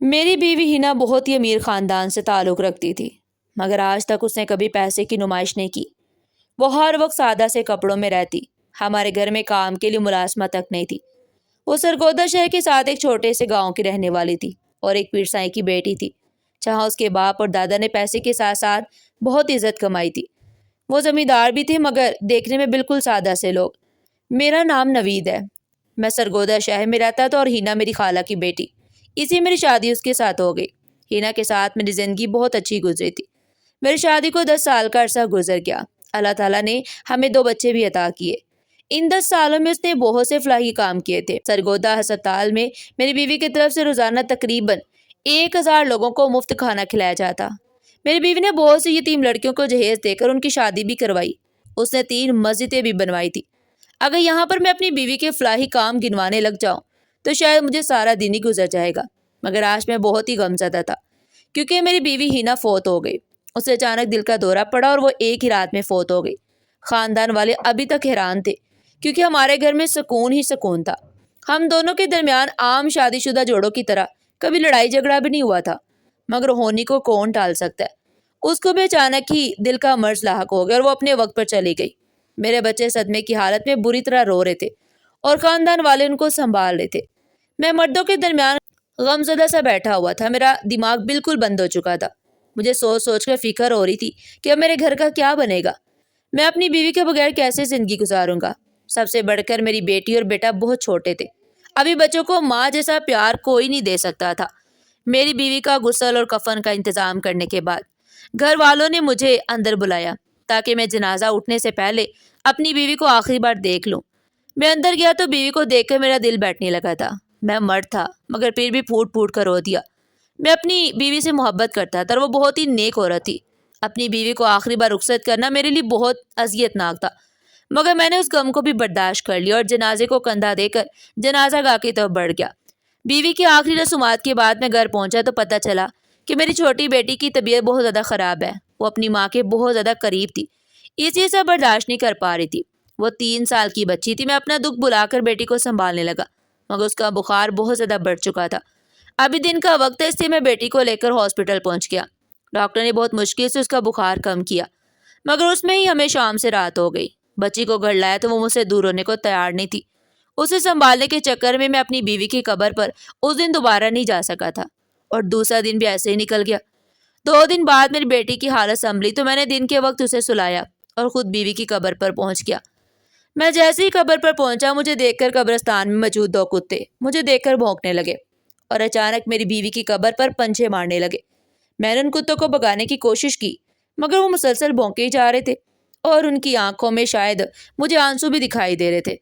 میری بیوی ہینا بہت ہی امیر خاندان سے تعلق رکھتی تھی، مگر آج تک اس نے کبھی پیسے کی نمائش نہیں کی۔ وہ ہر وقت سادہ سے کپڑوں میں رہتی، ہمارے گھر میں کام کے لیے ملازمت تک نہیں تھی۔ وہ سرگودا شہر کے ساتھ ایک چھوٹے سے گاؤں کی رہنے والی تھی اور ایک پیر سائی کی بیٹی تھی، جہاں اس کے باپ اور دادا نے پیسے کے ساتھ ساتھ بہت عزت کمائی تھی۔ وہ زمیندار بھی تھے مگر دیکھنے میں بالکل سادہ سے لوگ۔ میرا نام نوید ہے، میں سرگودا شہر میں رہتا تھا اور ہینا میری خالہ کی بیٹی، اسی میری شادی اس کے ساتھ ہو گئی۔ ہینا کے ساتھ میری زندگی بہت اچھی گزری تھی۔ میری شادی کو 10 سال کا عرصہ گزر گیا۔ اللہ تعالیٰ نے ہمیں 2 بچے بھی عطا کیے۔ ان 10 سالوں میں اس نے بہت سے فلاحی کام کیے تھے۔ سرگودا ہسپتال میں میری بیوی کی طرف سے روزانہ تقریباً 1000 لوگوں کو مفت کھانا کھلایا جاتا۔ میری بیوی نے بہت سی یتیم لڑکیوں کو جہیز دے کر ان کی شادی بھی کروائی۔ اس نے 3 مسجدیں بھی بنوائی تھی۔ اگر یہاں پر میں اپنی بیوی کے فلاحی کام گنوانے لگ جاؤں تو شاید مجھے سارا دن ہی گزر جائے گا، مگر آج میں بہت ہی غمزدہ تھا کیونکہ میری بیوی ہینا فوت ہو گئی۔ اسے اچانک دل کا دورہ پڑا اور وہ ایک ہی رات میں فوت ہو گئی۔ خاندان والے ابھی تک حیران تھے کیونکہ ہمارے گھر میں سکون ہی سکون تھا۔ ہم دونوں کے درمیان عام شادی شدہ جوڑوں کی طرح کبھی لڑائی جھگڑا بھی نہیں ہوا تھا، مگر ہونی کو کون ٹال سکتا ہے۔ اس کو بھی اچانک ہی دل کا مرض لاحق ہو گیا اور وہ اپنے وقت پر چلی گئی۔ میرے بچے صدمے کی حالت میں بری طرح رو رہے تھے اور خاندان والے ان کو سنبھال رہے تھے۔ میں مردوں کے درمیان غمزدہ سا بیٹھا ہوا تھا، میرا دماغ بالکل بند ہو چکا تھا۔ مجھے سوچ سوچ کر فکر ہو رہی تھی کہ اب میرے گھر کا کیا بنے گا، میں اپنی بیوی کے بغیر کیسے زندگی گزاروں گا۔ سب سے بڑھ کر میری بیٹی اور بیٹا بہت چھوٹے تھے، ابھی بچوں کو ماں جیسا پیار کوئی نہیں دے سکتا تھا۔ میری بیوی کا غسل اور کفن کا انتظام کرنے کے بعد گھر والوں نے مجھے اندر بلایا تاکہ میں جنازہ اٹھنے سے پہلے اپنی بیوی کو آخری بار دیکھ لوں۔ میں اندر گیا تو بیوی کو دیکھ کر میرا دل بیٹھنے لگا تھا۔ میں مرد تھا مگر پھر بھی پھوٹ پھوٹ کر رو دیا۔ میں اپنی بیوی سے محبت کرتا تھا اور وہ بہت ہی نیک عورت تھی۔ اپنی بیوی کو آخری بار رخصت کرنا میرے لیے بہت اذیت ناک تھا، مگر میں نے اس غم کو بھی برداشت کر لیا اور جنازے کو کندھا دے کر جنازہ گاہ کی طرف بڑھ گیا۔ بیوی کی آخری رسومات کے بعد میں گھر پہنچا تو پتہ چلا کہ میری چھوٹی بیٹی کی طبیعت بہت زیادہ خراب ہے۔ وہ اپنی ماں کے بہت زیادہ قریب تھی، اس چیز سے برداشت نہیں کر پا رہی تھی۔ وہ 3 سال کی بچی تھی۔ میں اپنا دکھ بلا کر بیٹی کو سنبھالنے لگا مگر اس کا بخار بہت زیادہ بڑھ چکا تھا۔ ابھی دن کا وقت ہے، اس لیے میں بیٹی کو لے کر ہاسپٹل پہنچ گیا۔ ڈاکٹر نے بہت مشکل سے اس کا بخار کم کیا مگر اس میں ہی ہمیں شام سے رات ہو گئی۔ بچی کو گھر لایا تو وہ مجھ سے دور ہونے کو تیار نہیں تھی۔ اسے سنبھالنے کے چکر میں اپنی بیوی کی قبر پر اس دن دوبارہ نہیں جا سکا تھا اور دوسرا دن بھی ایسے ہی نکل گیا۔ 2 دن بعد میری بیٹی کی حالت سنبھلی تو میں نے دن کے وقت اسے سلایا اور خود بیوی کی قبر پر پہنچ گیا۔ میں جیسے ہی قبر پر پہنچا مجھے دیکھ کر قبرستان میں موجود 2 کتے مجھے دیکھ کر بھونکنے لگے اور اچانک میری بیوی کی قبر پر پنجے مارنے لگے۔ میں نے ان کتوں کو بھگانے کی کوشش کی مگر وہ مسلسل بھونکے ہی جا رہے تھے اور ان کی آنکھوں میں شاید مجھے آنسو بھی دکھائی دے رہے تھے۔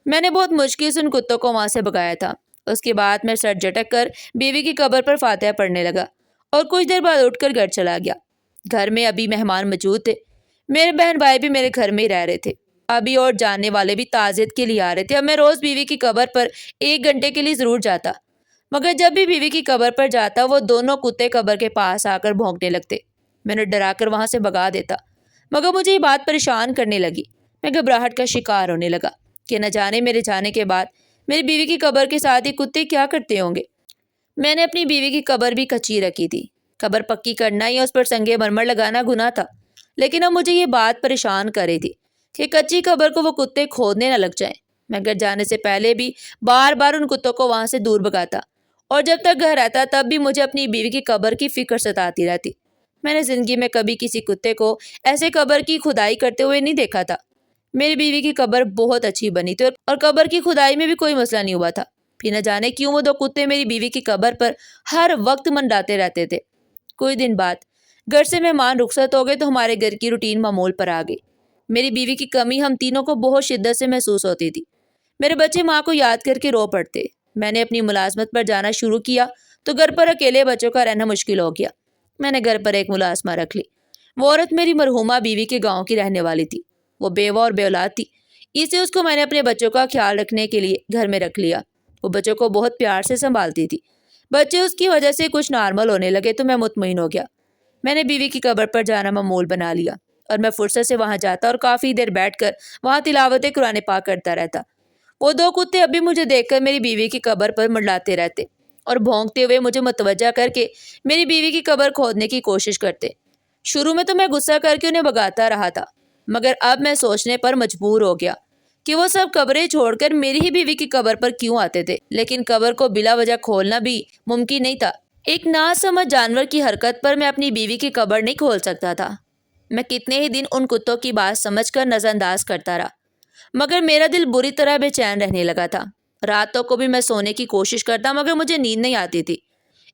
میں نے بہت مشکل سے ان کتوں کو وہاں سے بھگایا تھا۔ اس کے بعد میں سر جھٹک کر بیوی کی قبر پر فاتحہ پڑھنے لگا اور کچھ دیر بعد اٹھ کر گھر چلا گیا۔ گھر میں ابھی مہمان موجود تھے، میرے بہن بھائی بھی میرے گھر میں ہی رہ رہے تھے، ابھی اور جاننے والے بھی تعزیت کے لیے آ رہے تھے۔ اب میں روز بیوی کی قبر پر 1 گھنٹے کے لیے ضرور جاتا مگر جب بھی بیوی کی قبر پر جاتا وہ دونوں کتے قبر کے پاس آ کر بھونکنے لگتے۔ میں نے ڈرا کر وہاں سے بھگا دیتا مگر مجھے یہ بات پریشان کرنے لگی۔ میں گھبراہٹ کا شکار ہونے لگا کہ نہ جانے میرے جانے کے بعد میری بیوی کی قبر کے ساتھ ہی کتے کیا کرتے ہوں گے۔ میں نے اپنی بیوی کی قبر بھی کچی رکھی تھی۔ قبر پکی کرنا یا اس پر سنگ مرمر لگانا گناہ تھا، لیکن اب مجھے یہ بات پریشان کر رہی تھی کہ کچی قبر کو وہ کتے کھودنے نہ لگ جائیں۔ میں گھر جانے سے پہلے بھی بار بار ان کتوں کو وہاں سے دور بھگاتا اور جب تک گھر رہتا تب بھی مجھے اپنی بیوی کی قبر کی فکر ستاتی رہتی۔ میں نے زندگی میں کبھی کسی کتے کو ایسے قبر کی کھدائی کرتے ہوئے نہیں دیکھا تھا۔ میری بیوی کی قبر بہت اچھی بنی تھی اور قبر کی کھدائی میں بھی کوئی مسئلہ نہیں ہوا تھا۔ پھر نہ جانے کیوں وہ 2 کتے میری بیوی کی قبر پر ہر وقت منڈاتے رہتے تھے۔ کچھ دن بعد گھر سے مہمان رخصت ہو گئے تو ہمارے گھر کی روٹین معمول پر آ گئی۔ میری بیوی کی کمی ہم تینوں کو بہت شدت سے محسوس ہوتی تھی۔ میرے بچے ماں کو یاد کر کے رو پڑتے۔ میں نے اپنی ملازمت پر جانا شروع کیا تو گھر پر اکیلے بچوں کا رہنا مشکل ہو گیا۔ میں نے گھر پر ایک ملازمہ رکھ لی۔ وہ عورت میری مرحومہ بیوی کے گاؤں کی رہنے والی تھی۔ وہ بیوہ اور بے اولاد تھی، اس لیے اس کو میں نے اپنے بچوں کا خیال رکھنے کے لیے گھر میں رکھ لیا۔ وہ بچوں کو بہت پیار سے سنبھالتی تھی۔ بچے اس کی وجہ سے کچھ نارمل ہونے لگے تو میں مطمئن ہو گیا۔ میں نے بیوی کی قبر پر جانا معمول بنا لیا اور میں فرصت سے وہاں جاتا اور کافی دیر بیٹھ کر وہاں تلاوت قرآن پاک کرتا رہتا۔ وہ 2 کتے اب بھی مجھے دیکھ کر میری بیوی کی قبر پر منڈلاتے رہتے اور بھونکتے ہوئے مجھے متوجہ کر کے میری بیوی کی قبر کھودنے کی کوشش کرتے۔ شروع میں تو میں غصہ کر کے انہیں بگاتا رہا تھا، مگر اب میں سوچنے پر مجبور ہو گیا کہ وہ سب قبریں چھوڑ کر میری ہی بیوی کی قبر پر کیوں آتے تھے، لیکن قبر کو بلا وجہ کھولنا بھی ممکن نہیں تھا۔ ایک ناسمجھ جانور کی حرکت پر میں اپنی بیوی کی قبر نہیں کھول سکتا تھا۔ میں کتنے ہی دن ان کتوں کی بات سمجھ کر نظر انداز کرتا رہا، مگر میرا دل بری طرح بے چین رہنے لگا تھا۔ راتوں کو بھی میں سونے کی کوشش کرتا مگر مجھے نیند نہیں آتی تھی۔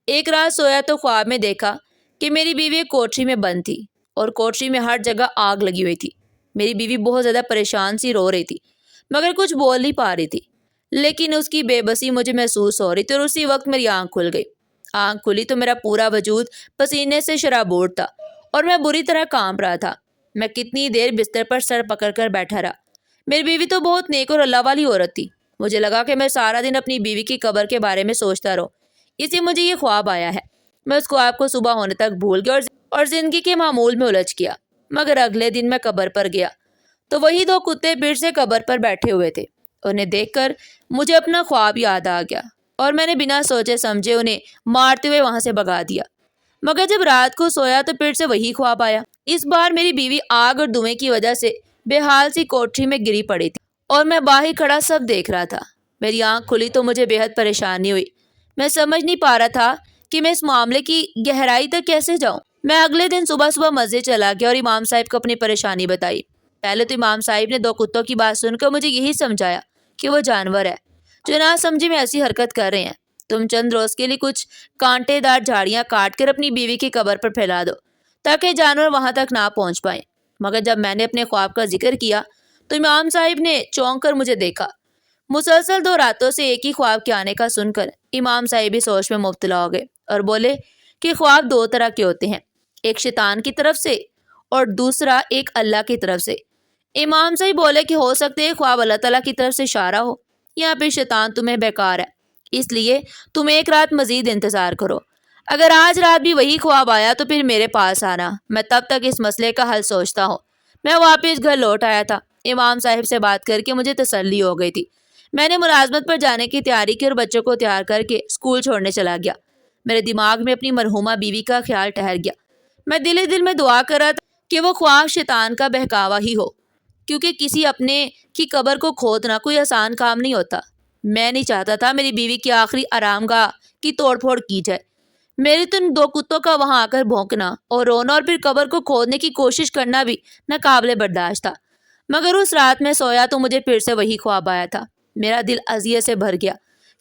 ایک رات سویا تو خواب میں دیکھا کہ میری بیوی ایک کوٹری میں بند تھی اور کوٹری میں ہر جگہ آگ لگی ہوئی تھی۔ میری بیوی بہت زیادہ پریشان سی رو رہی تھی، مگر کچھ بول نہیں پا رہی تھی، لیکن اس کی بے بسی مجھے محسوس ہو رہی تھی، اور اسی وقت میری آنکھ کھل گئی۔ آنکھ کھلی تو میرا پورا وجود پسینے سے شرابور تھا اور میں بری طرح کانپ رہا تھا۔ میں کتنی دیر بستر پر سر پکڑ کر بیٹھا رہا۔ میری بیوی تو بہت نیک اور اللہ والی عورت تھی۔ مجھے لگا کہ میں سارا دن اپنی بیوی کی قبر کے بارے میں سوچتا رہوں، اسی مجھے یہ خواب آیا ہے۔ میں اس خواب کو صبح ہونے تک بھول گیا اور زندگی کے معمول میں الجھ گیا۔ مگر اگلے دن میں قبر پر گیا تو وہی دو کتے پھر سے قبر پر بیٹھے ہوئے تھے۔ انہیں دیکھ کر مجھے اپنا خواب یاد آ گیا اور میں نے بنا سوچے سمجھے انہیں مارتے ہوئے وہاں سے بھگا دیا۔ مگر جب رات کو سویا تو پھر سے وہی خواب آیا۔ اس بار میری بیوی آگ اور دھوئیں کی وجہ سے بے حال سی کوٹری میں گری پڑی تھی اور میں باہر کھڑا سب دیکھ رہا تھا۔ میری آنکھ کھلی تو مجھے بے حد پریشانی ہوئی۔ میں سمجھ نہیں پا رہا تھا کہ میں اس معاملے کی گہرائی تک کیسے جاؤں۔ میں اگلے دن صبح مسجد چلا گیا اور امام صاحب کو اپنی پریشانی بتائی۔ پہلے تو امام صاحب نے دو کتوں کی بات سن کر مجھے یہی سمجھایا کہ وہ جانور ہے جو نہ سمجھی میں ایسی حرکت کر رہے ہیں۔ تم چند روز کے لیے کچھ کانٹے دار جھاڑیاں کاٹ کر اپنی بیوی کی قبر پر پھیلا دو تاکہ جانور وہاں تک نہ پہنچ پائیں۔ مگر جب میں نے اپنے خواب کا ذکر کیا تو امام صاحب نے چونک کر مجھے دیکھا۔ مسلسل 2 راتوں سے ایک ہی خواب کے آنے کا سن کر امام صاحب بھی سوچ میں مبتلا ہو گئے اور بولے کہ خواب 2 طرح کے ہوتے ہیں، ایک شیطان کی طرف سے اور دوسرا ایک اللہ کی طرف سے۔ امام صاحب بولے کہ ہو سکتے خواب اللہ تعالیٰ کی طرف سے اشارہ ہو یا پھر شیطان تمہیں بیکار ہے، اس لیے تم ایک رات مزید انتظار کرو۔ اگر آج رات بھی وہی خواب آیا تو پھر میرے پاس آنا، میں تب تک اس مسئلے کا حل سوچتا ہوں۔ میں واپس گھر لوٹ آیا تھا۔ امام صاحب سے بات کر کے مجھے تسلی ہو گئی تھی۔ میں نے ملازمت پر جانے کی تیاری کی اور بچوں کو تیار کر کے اسکول چھوڑنے چلا گیا۔ میرے دماغ میں اپنی مرحومہ بیوی کا خیال ٹھہر گیا۔ میں دل ہی دل میں دعا کر رہا تھا کہ وہ خواب شیطان کا بہکاوا ہی ہو، کیونکہ کسی اپنے کی قبر کو کھودنا کوئی آسان کام نہیں ہوتا۔ میں نہیں چاہتا تھا میری بیوی کی آخری آرام گاہ کی توڑ پھوڑ کی جائے۔ میری تو ان 2 کتوں کا وہاں آ کر بھونکنا اور رونا اور پھر قبر کو کھودنے کی کوشش کرنا بھی ناقابل برداشت تھا۔ مگر اس رات میں سویا تو مجھے پھر سے وہی خواب آیا تھا۔ میرا دل اذیت سے بھر گیا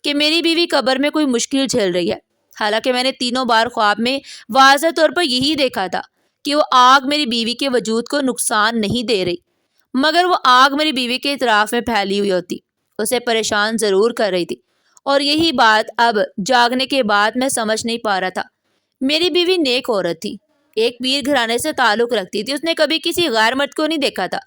کہ میری بیوی قبر میں کوئی مشکل جھیل رہی ہے، حالانکہ میں نے تینوں بار خواب میں واضح طور پر یہی دیکھا تھا کہ وہ آگ میری بیوی کے وجود کو نقصان نہیں دے رہی، مگر وہ آگ میری بیوی کے اطراف میں پھیلی ہوئی ہوتی، اسے پریشان ضرور کر رہی تھی۔ اور یہی بات اب جاگنے کے بعد میں سمجھ نہیں پا رہا تھا۔ میری بیوی نیک عورت تھی، ایک پیر گھرانے سے تعلق رکھتی تھی، اس نے کبھی کسی غیر مرد کو نہیں دیکھا تھا۔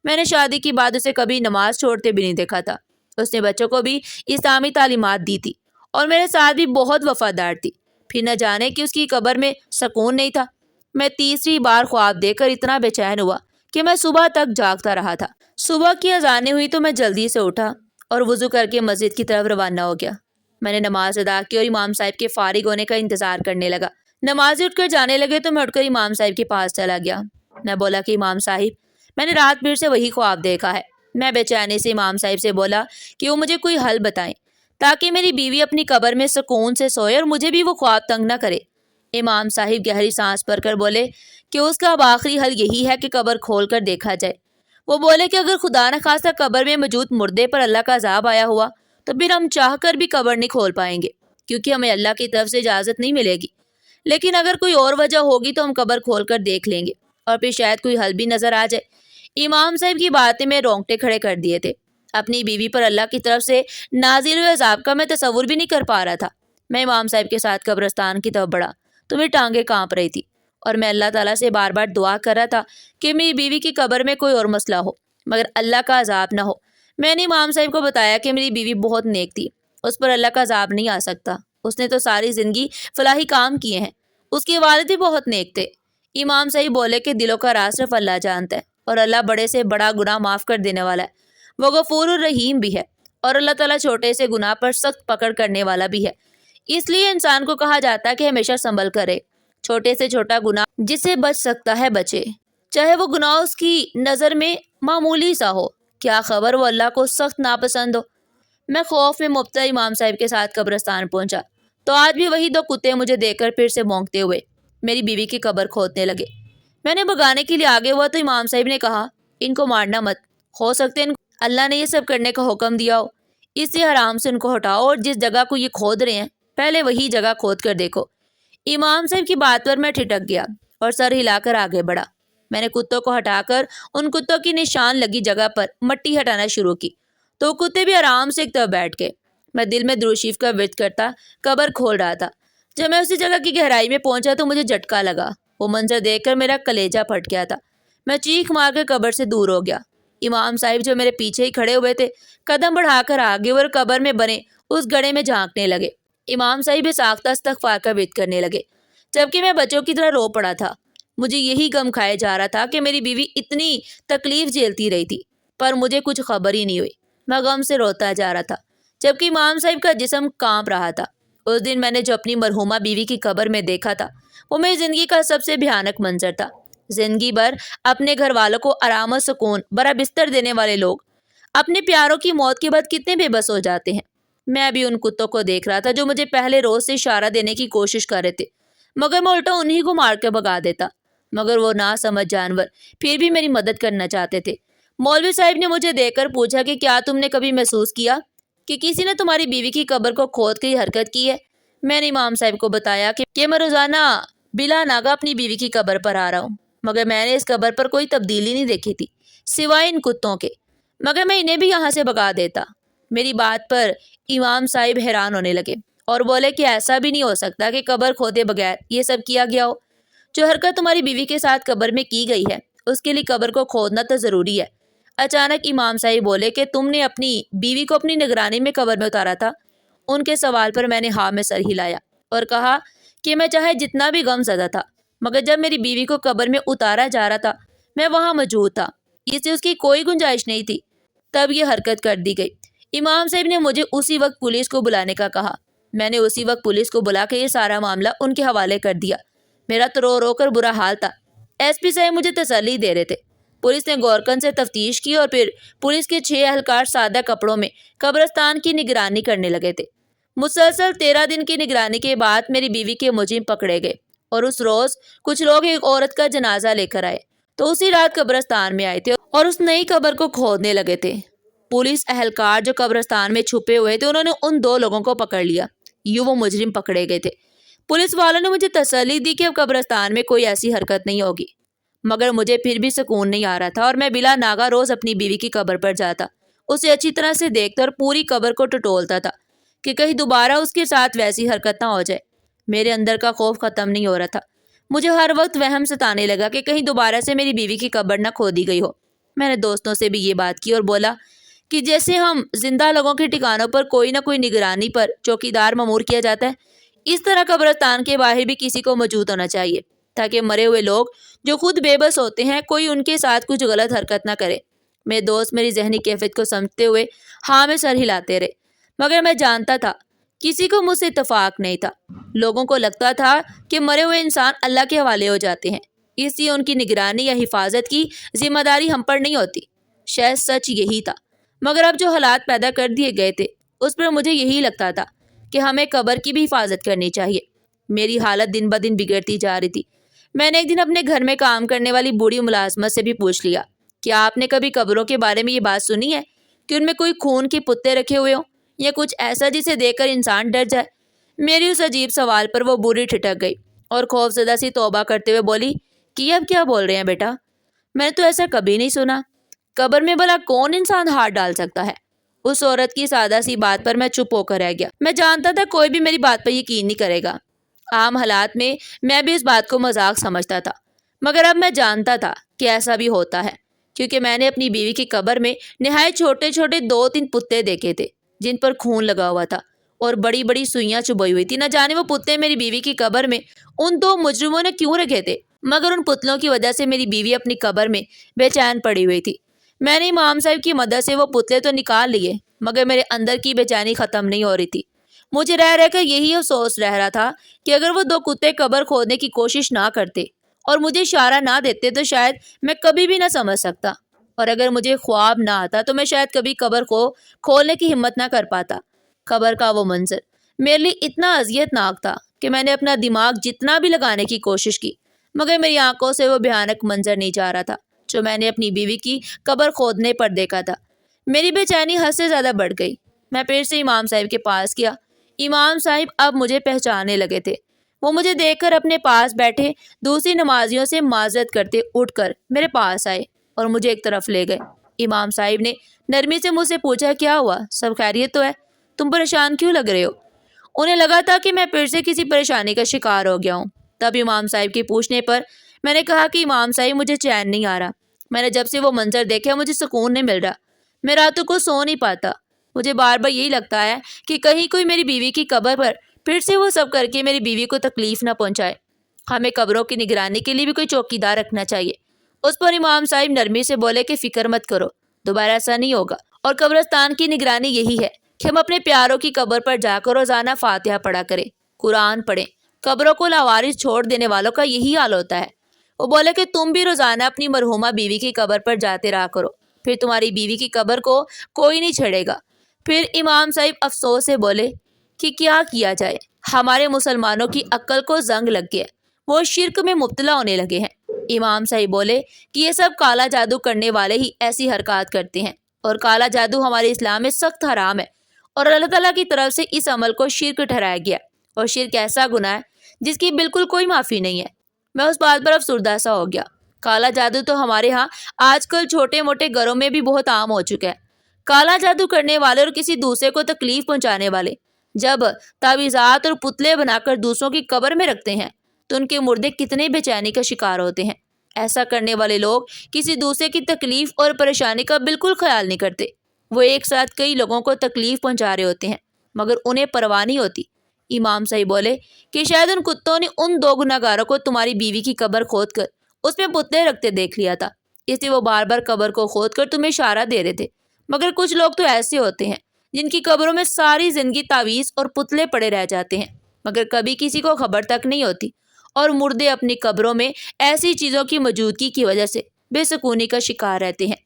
میں نے شادی کے بعد اسے کبھی نماز چھوڑتے بھی نہیں دیکھا تھا۔ اس نے بچوں کو بھی اسلامی تعلیمات دی تھی اور میرے ساتھ بھی بہت وفادار تھی۔ پھر نہ جانے کہ اس کی قبر میں سکون نہیں تھا۔ میں تیسری بار خواب دیکھ کر اتنا بے چین ہوا کہ میں صبح تک جاگتا رہا تھا۔ صبح کی اذانیں ہوئی تو میں جلدی سے اٹھا اور وضو کر کے مسجد کی طرف روانہ ہو گیا۔ میں نے نماز ادا کی اور امام صاحب کے فارغ ہونے کا انتظار کرنے لگا۔ نمازی اٹھ کر جانے لگے تو میں اٹھ کر امام صاحب کے پاس چلا گیا۔ میں بولا کہ امام صاحب، میں نے رات بھر سے وہی خواب دیکھا ہے۔ میں بے چینی سے امام صاحب سے بولا کہ وہ مجھے کوئی حل بتائیں تاکہ میری بیوی اپنی قبر میں سکون سے سوئے اور مجھے بھی وہ خواب تنگ نہ کرے۔ امام صاحب گہری سانس بھر کر بولے کہ اس کا اب آخری حل یہی ہے کہ قبر کھول کر دیکھا جائے۔ وہ بولے کہ اگر خدا نہ خواستہ قبر میں موجود مردے پر اللہ کا عذاب آیا ہوا تو پھر ہم چاہ کر بھی قبر نہیں کھول پائیں گے، کیونکہ ہمیں اللہ کی طرف سے اجازت نہیں ملے گی۔ لیکن اگر کوئی اور وجہ ہوگی تو ہم قبر کھول کر دیکھ لیں گے اور پھر شاید کوئی حل بھی نظر آ جائے۔ امام صاحب کی باتیں میں رونگٹے کھڑے کر دیے تھے۔ اپنی بیوی پر اللہ کی طرف سے نازل ہوئے عذاب کا میں تصور بھی نہیں کر پا رہا تھا۔ میں امام صاحب کے ساتھ قبرستان کی طرف بڑھا تو میری ٹانگیں کانپ رہی تھی اور میں اللہ تعالیٰ سے بار بار دعا کر رہا تھا کہ میری بیوی کی قبر میں کوئی اور مسئلہ ہو مگر اللہ کا عذاب نہ ہو۔ میں نے امام صاحب کو بتایا کہ میری بیوی بہت نیک تھی، اس پر اللہ کا عذاب نہیں آ سکتا، اس نے تو ساری زندگی فلاحی کام کیے ہیں، اس کے والد بھی بہت نیک تھے۔ امام صاحب بولے کہ دلوں کا راز صرف اللہ جانتا ہے اور اللہ بڑے سے بڑا گناہ معاف کر دینے والا ہے، وہ غفور الرحیم بھی ہے اور اللہ تعالیٰ چھوٹے سے گناہ پر سخت پکڑ کرنے والا بھی ہے۔ اس لیے انسان کو کہا جاتا ہے کہ ہمیشہ سنبھل کرے، چھوٹے سے چھوٹا گناہ جس سے بچ سکتا ہے بچے، چاہے وہ گناہ اس کی نظر میں معمولی سا ہو، کیا خبر وہ اللہ کو سخت ناپسند ہو۔ میں خوف میں مبتلا امام صاحب کے ساتھ قبرستان پہنچا تو آج بھی وہی دو کتے مجھے دیکھ کر پھر سے بھونکتے ہوئے میری بیوی کی قبر کھودنے لگے۔ میں نے بگانے کے لیے آگے ہوا تو امام صاحب نے کہا، ان کو مارنا مت، ہو سکتے ان کو اللہ نے یہ سب کرنے کا حکم دیا ہو، اس لیے حرام سے ان کو ہٹاؤ اور جس جگہ کو یہ کھود رہے ہیں پہلے وہی جگہ کھود کر دیکھو۔ امام صاحب کی بات پر میں ٹھٹک گیا اور سر ہلا کر آگے بڑھا۔ میں نے کتوں کو ہٹا کر ان کتوں کی نشان لگی جگہ پر مٹی ہٹانا شروع کی تو کتے بھی آرام سے ایک طرف بیٹھ گئے۔ میں دل میں درود شریف کا ورد کرتا قبر کھول رہا تھا۔ جب میں اسی جگہ کی گہرائی میں پہنچا تو مجھے جھٹکا لگا۔ وہ منظر دیکھ کر میرا کلیجہ پھٹ گیا تھا۔ میں چیخ مار کر قبر سے دور ہو گیا۔ امام صاحب جو میرے پیچھے ہی کھڑے ہوئے تھے قدم بڑھا کر آگے اور قبر میں بنے اس گڑھے میں جھانکنے لگے۔ امام صاحب بھی ساختہ استغفار کا ورد کرنے لگے جبکہ میں بچوں کی طرح رو پڑا تھا۔ مجھے یہی غم کھائے جا رہا تھا کہ میری بیوی اتنی تکلیف جھیلتی رہی تھی پر مجھے کچھ خبر ہی نہیں ہوئی۔ میں غم سے روتا جا رہا تھا جبکہ امام صاحب کا جسم کانپ رہا تھا۔ اس دن میں نے جو اپنی مرحومہ بیوی کی قبر میں دیکھا تھا وہ میری زندگی کا سب سے بھیانک منظر تھا۔ زندگی بھر اپنے گھر والوں کو آرام و سکون برا بستر دینے والے لوگ اپنے پیاروں کی موت کے بعد کتنے بے بس ہو جاتے ہیں۔ میں بھی ان کتوں کو دیکھ رہا تھا جو مجھے پہلے روز سے اشارہ دینے کی کوشش کر رہے تھے مگر میں الٹا انہی کو مار کے بھگا دیتا، مگر وہ نہ سمجھ جانور پھر بھی میری مدد کرنا چاہتے تھے۔ مولوی صاحب نے مجھے دیکھ کر پوچھا کہ کیا تم نے کبھی محسوس کیا کہ کسی نے تمہاری بیوی کی قبر کو کھود کے یہ حرکت کی ہے؟ میں نے امام صاحب کو بتایا کہ میں روزانہ بلا ناغہ اپنی بیوی کی قبر پر آ رہا ہوں مگر میں نے اس قبر پر کوئی تبدیلی نہیں دیکھی تھی سوائے ان کتوں کے، مگر میں انہیں بھی یہاں سے بھگا دیتا۔ میری بات پر امام صاحب حیران ہونے لگے اور بولے کہ ایسا بھی نہیں ہو سکتا کہ قبر کھودے بغیر یہ سب کیا گیا ہو۔ جو حرکت تمہاری بیوی کے ساتھ قبر میں کی گئی ہے اس کے لیے قبر کو کھودنا تو ضروری ہے۔ اچانک امام صاحب بولے کہ تم نے اپنی بیوی کو اپنی نگرانی میں قبر میں اتارا تھا؟ ان کے سوال پر میں نے ہاں میں سر ہلایا اور کہا کہ میں چاہے جتنا بھی غم زدہ تھا مگر جب میری بیوی کو قبر میں اتارا جا رہا تھا میں وہاں موجود تھا، اس سے اس کی کوئی گنجائش نہیں تھی، تب یہ حرکت کر دی گئی۔ امام صاحب نے مجھے اسی وقت پولیس کو بلانے کا کہا۔ میں نے اسی وقت پولیس کو بلا کے یہ سارا معاملہ ان کے حوالے کر دیا۔ میرا تو رو رو کر برا حال تھا۔ ایس پی صاحب مجھے تسلی دے رہے تھے۔ پولیس نے غورکن سے تفتیش کی اور پھر پولیس کے 6 اہلکار سادہ کپڑوں میں قبرستان کی نگرانی کرنے لگے تھے۔ مسلسل 13 دن کی نگرانی کے بعد میری بیوی کے مجرم پکڑے گئے اور اس روز کچھ لوگ ایک عورت کا جنازہ لے کر آئے تو اسی رات قبرستان میں آئے تھے اور اس نئی قبر کو کھودنے لگے تھے۔ پولیس اہلکار جو قبرستان میں چھپے ہوئے تھے انہوں نے ان 2 لوگوں کو پکڑ لیا، یوں وہ مجرم پکڑے گئے تھے۔ پولیس والوں نے مجھے تسلی دی کہ اب قبرستان میں کوئی ایسی حرکت نہیں ہوگی، مگر مجھے پھر بھی سکون نہیں آ رہا تھا اور میں بلا ناغہ روز اپنی بیوی کی قبر پر جاتا، اسے اچھی طرح سے دیکھتا اور پوری قبر کو ٹٹولتا تھا کہ کہیں دوبارہ اس کے ساتھ ویسی حرکت نہ ہو جائے۔ میرے اندر کا خوف ختم نہیں ہو رہا تھا۔ مجھے ہر وقت وہم ستانے لگا کہ کہیں دوبارہ سے میری بیوی کی قبر نہ کھودی گئی ہو۔ میں نے دوستوں سے بھی یہ بات کی اور بولا کہ جیسے ہم زندہ لوگوں کے ٹھکانوں پر کوئی نہ کوئی نگرانی پر چوکیدار مامور کیا جاتا ہے، اس طرح قبرستان کے باہر بھی کسی کو موجود ہونا چاہیے تاکہ مرے ہوئے لوگ جو خود بے بس ہوتے ہیں کوئی ان کے ساتھ کچھ غلط حرکت نہ کرے۔ میرے دوست میری ذہنی کیفیت کو سمجھتے ہوئے ہاں میں سر ہلاتے رہے، مگر میں جانتا تھا کسی کو مجھ سے اتفاق نہیں تھا۔ لوگوں کو لگتا تھا کہ مرے ہوئے انسان اللہ کے حوالے ہو جاتے ہیں، اس لیے ان کی نگرانی یا حفاظت کی ذمہ داری ہم پر نہیں ہوتی۔ شاید سچ یہی تھا، مگر اب جو حالات پیدا کر دیے گئے تھے اس پر مجھے یہی لگتا تھا کہ ہمیں قبر کی بھی حفاظت کرنی چاہیے۔ میری حالت دن بدن بگڑتی جا رہی تھی۔ میں نے ایک دن اپنے گھر میں کام کرنے والی بوڑھی ملازمت سے بھی پوچھ لیا کہ آپ نے کبھی قبروں کے بارے میں یہ بات سنی ہے کہ ان میں کوئی خون کے پتے رکھے ہوئے ہوں یا کچھ ایسا جسے دیکھ کر انسان ڈر جائے؟ میری اس عجیب سوال پر وہ بوڑھی ٹھٹک گئی اور خوف زدہ سی توبہ کرتے ہوئے بولی کہ اب کیا بول رہے ہیں بیٹا، میں نے تو ایسا کبھی نہیں سنا، قبر میں بھلا کون انسان ہاتھ ڈال سکتا ہے؟ اس عورت کی سادہ سی بات پر میں چپ ہو کر رہ گیا۔ میں جانتا تھا کوئی بھی میری بات پر یقین نہیں کرے گا۔ عام حالات میں بھی اس بات کو مذاق سمجھتا تھا، مگر اب میں جانتا تھا کہ ایسا بھی ہوتا ہے کیونکہ میں نے اپنی بیوی کی قبر میں نہایت چھوٹے چھوٹے 2-3 پتے دیکھے تھے جن پر خون لگا ہوا تھا اور بڑی بڑی سوئیاں چبھائی ہوئی تھی۔ نہ جانے وہ پتے میری بیوی کی قبر میں ان 2 مجرموں نے کیوں رکھے تھے، مگر ان پتلوں کی وجہ سے میری بیوی اپنی قبر میں بے چین پڑی ہوئی تھی۔ میں نے امام صاحب کی مدد سے وہ پتلے تو نکال لیے مگر میرے اندر کی بے چینی ختم نہیں ہو رہی تھی۔ مجھے رہ رہ کر یہی افسوس رہ رہا تھا کہ اگر وہ دو کتے قبر کھودنے کی کوشش نہ کرتے اور مجھے اشارہ نہ دیتے تو شاید میں کبھی بھی نہ سمجھ سکتا، اور اگر مجھے خواب نہ آتا تو میں شاید کبھی قبر کو کھولنے کی ہمت نہ کر پاتا۔ قبر کا وہ منظر میرے لیے اتنا اذیت ناک تھا کہ میں نے اپنا دماغ جتنا بھی لگانے کی کوشش کی، مگر میری آنکھوں سے وہ بھیانک منظر نہیں جا رہا تھا جو میں نے اپنی بیوی کی قبر کھودنے پر دیکھا تھا۔ میری بے چینی حد سے زیادہ بڑھ گئی۔ میں پھر سے امام صاحب کے پاس گیا۔ امام صاحب اب مجھے پہچاننے لگے تھے۔ وہ مجھے دیکھ کر اپنے پاس بیٹھے دوسری نمازیوں سے معذرت کرتے اٹھ کر میرے پاس آئے اور مجھے ایک طرف لے گئے۔ امام صاحب نے نرمی سے مجھ سے پوچھا، کیا ہوا؟ سب خیریت تو ہے؟ تم پریشان کیوں لگ رہے ہو؟ انہیں لگا تھا کہ میں پھر سے کسی پریشانی کا شکار ہو گیا ہوں۔ تب امام صاحب کے پوچھنے پر میں نے کہا کہ امام صاحب مجھے چین نہیں آ رہا۔ میں نے جب سے وہ منظر دیکھا مجھے سکون نہیں مل رہا۔ میں راتوں کو سو نہیں پاتا۔ مجھے بار بار یہی لگتا ہے کہ کہیں کوئی میری بیوی کی قبر پر پھر سے وہ سب کر کے میری بیوی کو تکلیف نہ پہنچائے۔ ہمیں قبروں کی نگرانی کے لیے بھی کوئی چوکیدار رکھنا چاہیے۔ اس پر امام صاحب نرمی سے بولے کہ فکر مت کرو، دوبارہ ایسا نہیں ہوگا، اور قبرستان کی نگرانی یہی ہے کہ ہم اپنے پیاروں کی قبر پر جا کر روزانہ فاتحہ پڑھا کریں، قرآن پڑھیں۔ قبروں کو لاوارث چھوڑ دینے والوں کا یہی حال ہوتا ہے۔ وہ بولے کہ تم بھی روزانہ اپنی مرحومہ بیوی کی قبر پر جاتے رہا کرو، پھر تمہاری بیوی کی قبر کو کوئی نہیں چھیڑے گا۔ پھر امام صاحب افسوس سے بولے کہ کیا کیا جائے، ہمارے مسلمانوں کی عقل کو زنگ لگ گیا، وہ شرک میں مبتلا ہونے لگے ہیں۔ امام صاحب بولے کہ یہ سب کالا جادو کرنے والے ہی ایسی حرکات کرتے ہیں، اور کالا جادو ہمارے اسلام میں سخت حرام ہے، اور اللہ تعالیٰ کی طرف سے اس عمل کو شرک ٹھہرایا گیا، اور شرک ایسا گناہ ہے جس کی بالکل کوئی معافی نہیں ہے۔ میں اس بات پر افسردہ سا ہو گیا۔ کالا جادو تو ہمارے ہاں آج کل چھوٹے موٹے گھروں میں بھی بہت عام ہو چکا ہے۔ کالا جادو کرنے والے اور کسی دوسرے کو تکلیف پہنچانے والے جب تعویذات اور پتلے بنا کر دوسروں کی قبر میں رکھتے ہیں تو ان کے مردے کتنے بے چینی کا شکار ہوتے ہیں۔ ایسا کرنے والے لوگ کسی دوسرے کی تکلیف اور پریشانی کا بالکل خیال نہیں کرتے۔ وہ ایک ساتھ کئی لوگوں کو تکلیف پہنچا رہے ہوتے ہیں مگر انہیں پرواہ نہیں ہوتی۔ امام صاحب بولے کہ شاید ان کتوں نے ان دو گناہگاروں کو تمہاری بیوی کی قبر کھود کر اس میں پتلے رکھتے دیکھ لیا تھا، اس لیے وہ بار بار قبر کو کھود کر تمہیں اشارہ دے رہے تھے۔ مگر کچھ لوگ تو ایسے ہوتے ہیں جن کی قبروں میں ساری زندگی تعویذ اور پتلے پڑے رہ جاتے ہیں مگر کبھی کسی کو خبر تک نہیں ہوتی، اور مردے اپنی قبروں میں ایسی چیزوں کی موجودگی کی وجہ سے بے سکونی کا شکار رہتے ہیں۔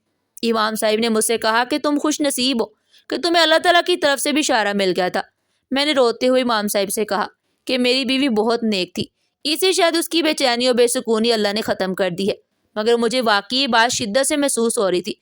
امام صاحب نے مجھ سے کہا کہ تم خوش نصیب ہو کہ تمہیں اللہ تعالیٰ کی طرف سے بھی اشارہ مل گیا تھا۔ میں نے روتے ہوئے امام صاحب سے کہا کہ میری بیوی بہت نیک تھی، اسے شاید اس کی بے چینی اور بے سکونی اللہ نے ختم کر دی ہے، مگر مجھے واقعی یہ بات شدت سے محسوس ہو رہی تھی۔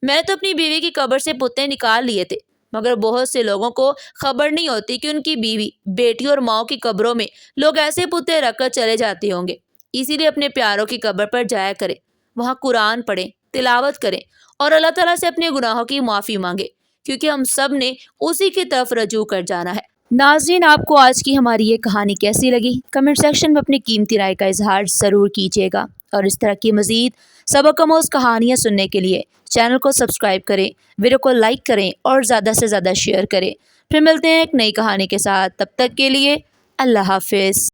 میں نے تو اپنی بیوی کی قبر سے پتلے نکال لیے تھے مگر بہت سے لوگوں کو خبر نہیں ہوتی کہ ان کی بیوی، بیٹی اور ماؤں کی قبروں میں لوگ ایسے پتلے رکھ کر چلے جاتے ہوں گے۔ اسی لیے اپنے پیاروں کی قبر پر جایا کریں، وہاں قرآن پڑھیں، تلاوت کریں اور اللہ تعالیٰ سے اپنے گناہوں کی معافی مانگیں، کیونکہ ہم سب نے اسی کی طرف رجوع کر جانا ہے۔ ناظرین، آپ کو آج کی ہماری یہ کہانی کیسی لگی؟ کمنٹ سیکشن میں اپنی قیمتی رائے کا اظہار ضرور کیجیے گا، اور اس طرح کی مزید سبق آموز کہانیاں سننے کے لیے چینل کو سبسکرائب کریں، ویڈیو کو لائک کریں اور زیادہ سے زیادہ شیئر کریں۔ پھر ملتے ہیں ایک نئی کہانی کے ساتھ، تب تک کے لیے اللہ حافظ۔